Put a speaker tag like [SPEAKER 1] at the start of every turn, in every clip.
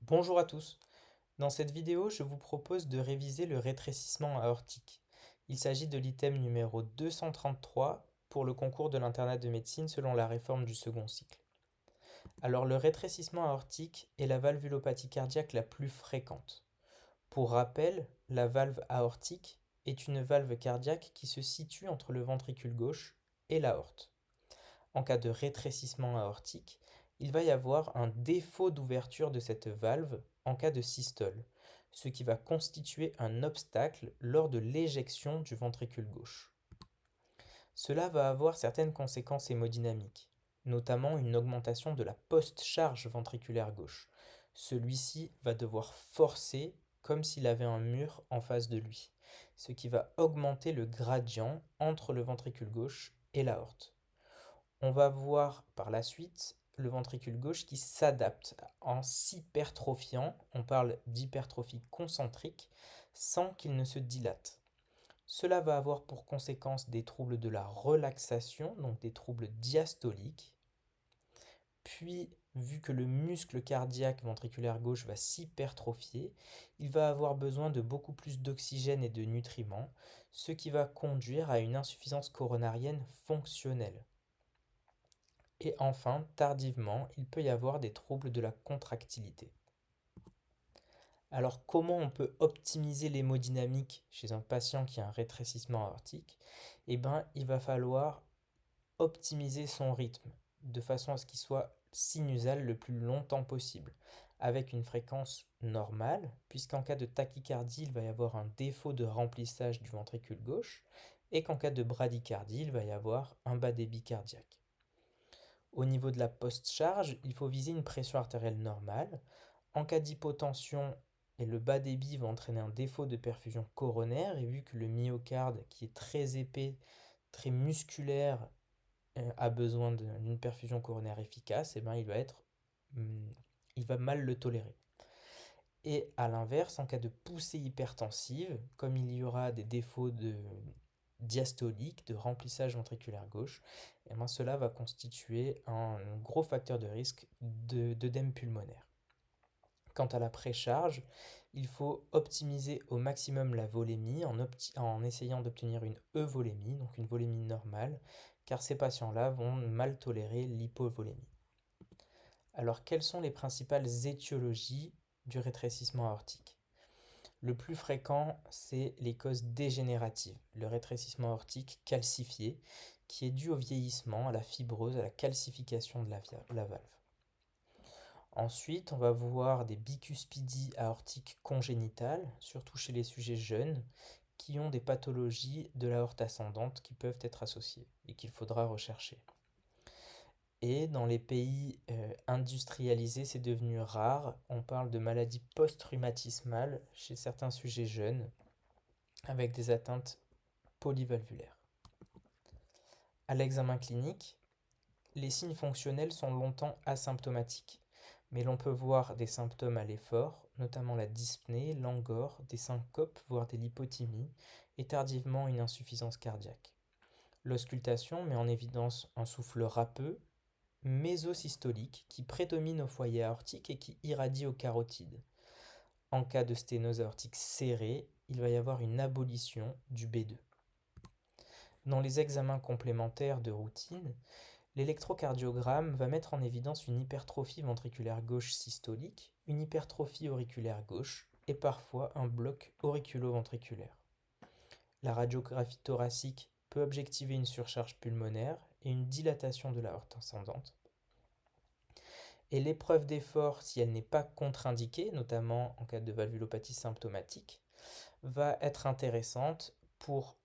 [SPEAKER 1] Bonjour à tous. Dans cette vidéo, je vous propose de réviser le rétrécissement aortique. Il s'agit de l'item numéro 233 pour le concours de l'internat de médecine selon la réforme du second cycle. Alors le rétrécissement aortique est la valvulopathie cardiaque la plus fréquente. Pour rappel, la valve aortique est une valve cardiaque qui se situe entre le ventricule gauche et l'aorte. En cas de rétrécissement aortique, il va y avoir un défaut d'ouverture de cette valve en cas de systole, ce qui va constituer un obstacle lors de l'éjection du ventricule gauche. Cela va avoir certaines conséquences hémodynamiques, notamment une augmentation de la post-charge ventriculaire gauche. Celui-ci va devoir forcer comme s'il avait un mur en face de lui, ce qui va augmenter le gradient entre le ventricule gauche et l'aorte. On va voir par la suite le ventricule gauche qui s'adapte en s'hypertrophiant, on parle d'hypertrophie concentrique, sans qu'il ne se dilate. Cela va avoir pour conséquence des troubles de la relaxation, donc des troubles diastoliques. Puis, vu que le muscle cardiaque ventriculaire gauche va s'hypertrophier, il va avoir besoin de beaucoup plus d'oxygène et de nutriments, ce qui va conduire à une insuffisance coronarienne fonctionnelle. Et enfin, tardivement, il peut y avoir des troubles de la contractilité. Alors, comment on peut optimiser l'hémodynamique chez un patient qui a un rétrécissement aortique? Eh bien, il va falloir optimiser son rythme de façon à ce qu'il soit sinusal le plus longtemps possible, avec une fréquence normale, puisqu'en cas de tachycardie, il va y avoir un défaut de remplissage du ventricule gauche, et qu'en cas de bradycardie, il va y avoir un bas débit cardiaque. Au niveau de la post-charge, il faut viser une pression artérielle normale. En cas d'hypotension, et le bas débit va entraîner un défaut de perfusion coronaire, et vu que le myocarde, qui est très épais, très musculaire, a besoin d'une perfusion coronaire efficace, et ben il va mal le tolérer. Et à l'inverse, en cas de poussée hypertensive, comme il y aura des défauts diastolique, de remplissage ventriculaire gauche, et bien cela va constituer un gros facteur de risque d'œdème pulmonaire. Quant à la précharge, il faut optimiser au maximum la volémie en essayant d'obtenir une euvolémie, donc une volémie normale, car ces patients-là vont mal tolérer l'hypovolémie. Alors, quelles sont les principales étiologies du rétrécissement aortique? Le plus fréquent, c'est les causes dégénératives, le rétrécissement aortique calcifié, qui est dû au vieillissement, à la fibrose, à la calcification de la valve. Ensuite, on va voir des bicuspidies aortiques congénitales, surtout chez les sujets jeunes, qui ont des pathologies de l'aorte ascendante qui peuvent être associées et qu'il faudra rechercher. Et dans les pays industrialisés, c'est devenu rare. On parle de maladies post-rhumatismales chez certains sujets jeunes avec des atteintes polyvalvulaires. À l'examen clinique, les signes fonctionnels sont longtemps asymptomatiques, mais l'on peut voir des symptômes à l'effort, notamment la dyspnée, l'angor, des syncopes, voire des lipothymies, et tardivement une insuffisance cardiaque. L'auscultation met en évidence un souffle râpeux, mésosystolique, qui prédomine au foyer aortique et qui irradie aux carotides. En cas de sténose aortique serrée, il va y avoir une abolition du B2. Dans les examens complémentaires de routine, l'électrocardiogramme va mettre en évidence une hypertrophie ventriculaire gauche systolique, une hypertrophie auriculaire gauche et parfois un bloc auriculo-ventriculaire. La radiographie thoracique peut objectiver une surcharge pulmonaire et une dilatation de l'aorte ascendante. Et l'épreuve d'effort, si elle n'est pas contre-indiquée, notamment en cas de valvulopathie symptomatique, va être intéressante pour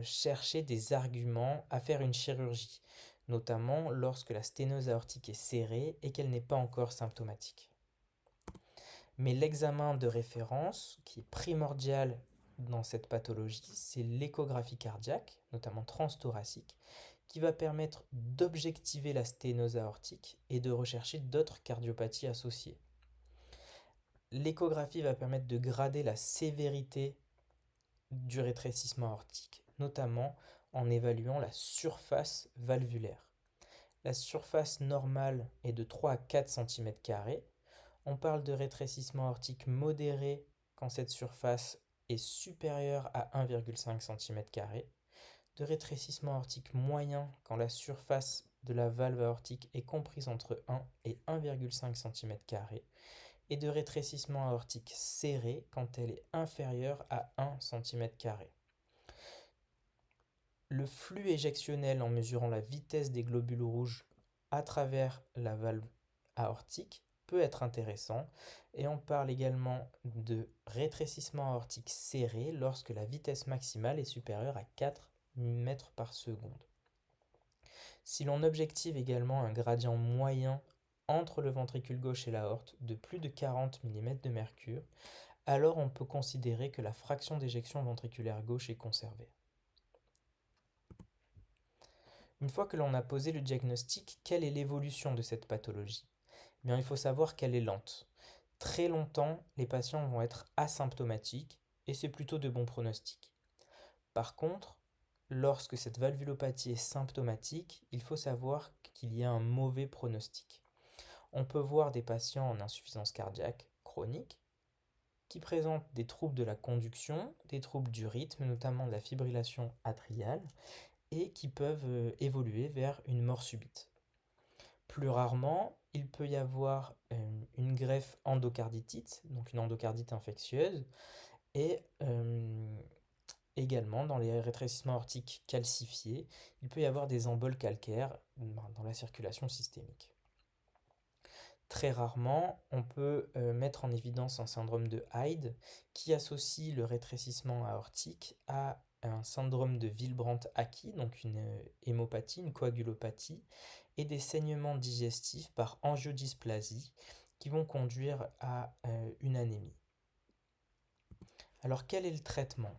[SPEAKER 1] chercher des arguments à faire une chirurgie, notamment lorsque la sténose aortique est serrée et qu'elle n'est pas encore symptomatique. Mais l'examen de référence, qui est primordial dans cette pathologie, c'est l'échographie cardiaque, notamment transthoracique, qui va permettre d'objectiver la sténose aortique et de rechercher d'autres cardiopathies associées. L'échographie va permettre de grader la sévérité du rétrécissement aortique, notamment en évaluant la surface valvulaire. La surface normale est de 3 à 4 cm². On parle de rétrécissement aortique modéré quand cette surface est supérieure à 1,5 cm², de rétrécissement aortique moyen quand la surface de la valve aortique est comprise entre 1 et 1,5 cm², et de rétrécissement aortique serré quand elle est inférieure à 1 cm². Le flux éjectionnel en mesurant la vitesse des globules rouges à travers la valve aortique peut être intéressant, et on parle également de rétrécissement aortique serré lorsque la vitesse maximale est supérieure à 4 mètres par seconde. Si l'on objective également un gradient moyen entre le ventricule gauche et l'aorte de plus de 40 mm de mercure, alors on peut considérer que la fraction d'éjection ventriculaire gauche est conservée. Une fois que l'on a posé le diagnostic, quelle est l'évolution de cette pathologie? Eh bien, il faut savoir qu'elle est lente. Très longtemps, les patients vont être asymptomatiques et c'est plutôt de bons pronostics. Par contre, lorsque cette valvulopathie est symptomatique, il faut savoir qu'il y a un mauvais pronostic. On peut voir des patients en insuffisance cardiaque chronique qui présentent des troubles de la conduction, des troubles du rythme, notamment de la fibrillation atriale, et qui peuvent évoluer vers une mort subite. Plus rarement, il peut y avoir une greffe endocarditite, donc une endocardite infectieuse, et également dans les rétrécissements aortiques calcifiés, il peut y avoir des emboles calcaires dans la circulation systémique. Très rarement, on peut mettre en évidence un syndrome de Hyde qui associe le rétrécissement aortique à un syndrome de Willebrand-Aki, donc une hémopathie, une coagulopathie, et des saignements digestifs par angiodysplasie qui vont conduire à une anémie. Alors quel est le traitement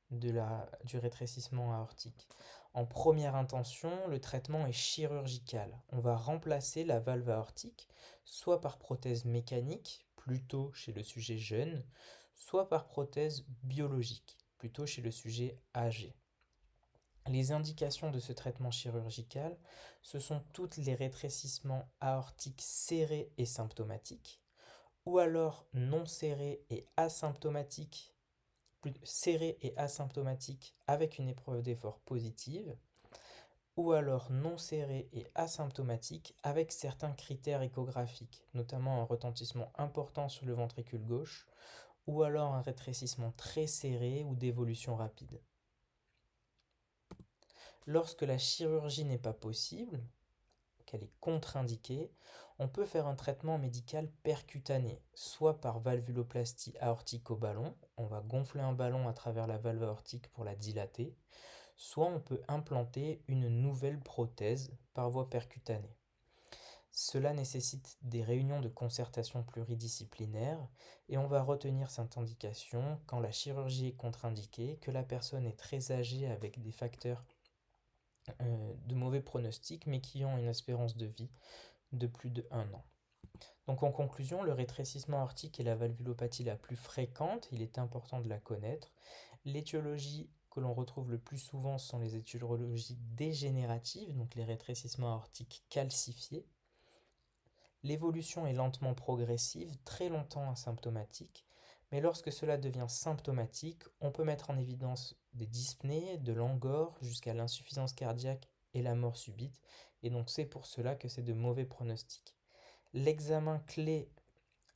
[SPEAKER 1] du rétrécissement aortique? En première intention, le traitement est chirurgical. On va remplacer la valve aortique, soit par prothèse mécanique, plutôt chez le sujet jeune, soit par prothèse biologique, plutôt chez le sujet âgé. Les indications de ce traitement chirurgical, ce sont tous les rétrécissements aortiques serrés et symptomatiques, ou alors non serrés et asymptomatiques, serré et asymptomatique avec une épreuve d'effort positive, ou alors non serré et asymptomatique avec certains critères échographiques, notamment un retentissement important sur le ventricule gauche, ou alors un rétrécissement très serré ou d'évolution rapide. Lorsque la chirurgie n'est pas possible, qu'elle est contre-indiquée, on peut faire un traitement médical percutané, soit par valvuloplastie aortique au ballon, on va gonfler un ballon à travers la valve aortique pour la dilater, soit on peut implanter une nouvelle prothèse par voie percutanée. Cela nécessite des réunions de concertation pluridisciplinaire et on va retenir cette indication quand la chirurgie est contre-indiquée, que la personne est très âgée avec des facteurs de mauvais pronostic mais qui ont une espérance de vie de plus de 1 an. Donc en conclusion, le rétrécissement aortique est la valvulopathie la plus fréquente, il est important de la connaître. L'étiologie que l'on retrouve le plus souvent sont les étiologies dégénératives, donc les rétrécissements aortiques calcifiés. L'évolution est lentement progressive, très longtemps asymptomatique, mais lorsque cela devient symptomatique, on peut mettre en évidence des dyspnées, de l'angor, jusqu'à l'insuffisance cardiaque et la mort subite, et donc c'est pour cela que c'est de mauvais pronostics. L'examen clé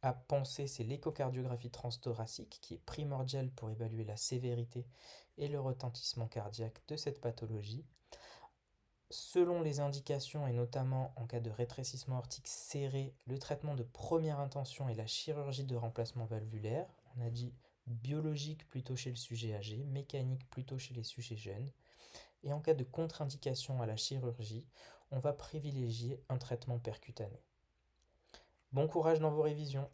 [SPEAKER 1] à penser, c'est l'échocardiographie transthoracique, qui est primordiale pour évaluer la sévérité et le retentissement cardiaque de cette pathologie. Selon les indications et notamment en cas de rétrécissement aortique serré, le traitement de première intention est la chirurgie de remplacement valvulaire. On a dit biologique plutôt chez le sujet âgé, mécanique plutôt chez les sujets jeunes. Et en cas de contre-indication à la chirurgie, on va privilégier un traitement percutané. Bon courage dans vos révisions!